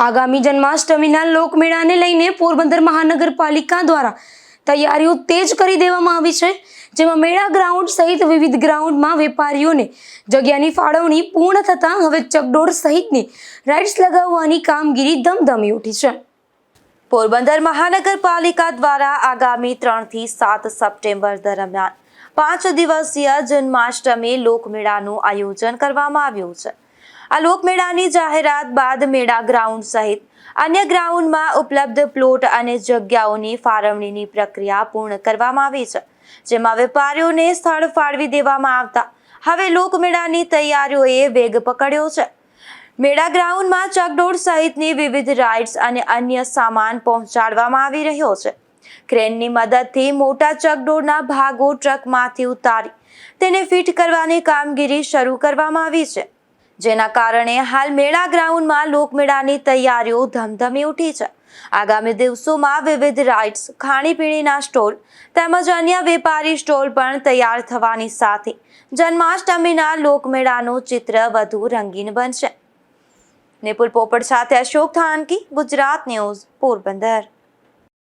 આગામી જન્માષ્ટમીના લોકમેળાને લઈને પોરબંદર મહાનગરપાલિકા દ્વારા તૈયારીઓ તેજ કરી દેવામાં આવી છે, જેમાં મેળા ગ્રાઉન્ડ સહિત વિવિધ ગ્રાઉન્ડમાં વેપારીઓને જગ્યાની ફાળવણી પૂર્ણ થતાં હવે ચકડોળ સહિતની રાઇડ્સ લગાવવાની કામગીરી ધમધમી ઉઠી છે। પોરબંદર મહાનગરપાલિકા દ્વારા આગામી 3 થી 7 સપ્ટેમ્બર દરમિયાન 5 દિવસીય જન્માષ્ટમી લોકમેળાનું આયોજન કરવામાં આવ્યું છે। આ લોકમેળાની જાહેરાત બાદ મેળા ગ્રાઉન્ડ સહિત અન્ય ગ્રાઉન્ડમાં ઉપલબ્ધ પ્લોટ અને જગ્યાઓની ફાળવણીની પ્રક્રિયા પૂર્ણ કરવામાં આવી છે, જેમાં વેપારીઓને સ્થળ ફાળવી દેવામાં આવતા હવે લોકમેળાની તૈયારીઓએ વેગ પકડ્યો છે। મેળા ગ્રાઉન્ડમાં ચકડોળ સહિતની વિવિધ રાઇડ્સ અને અન્ય સામાન પહોંચાડવામાં આવી રહ્યો છે। ક્રેનની મદદથી મોટા ચકડોળના ભાગો ટ્રકમાંથી ઉતારી તેને ફિટ કરવાની કામગીરી શરૂ કરવામાં આવી છે, જેના કારણે હાલ મેળા ગ્રાઉન્ડમાં લોકમેળાની તૈયારીઓ ધમધમી ઉઠી છે। આગામી દિવસોમાં વિવિધ રાઇડ્સ, ખાણીપીણીના સ્ટોલ તેમજ અન્ય વેપારી સ્ટોલ પણ તૈયાર થવાની સાથે જન્માષ્ટમીના લોકમેળાનું ચિત્ર વધુ રંગીન બનશે। નિપુલ પોપટ સાથે અશોક થાનકી, ગુજરાત ન્યૂઝ, પોરબંદર।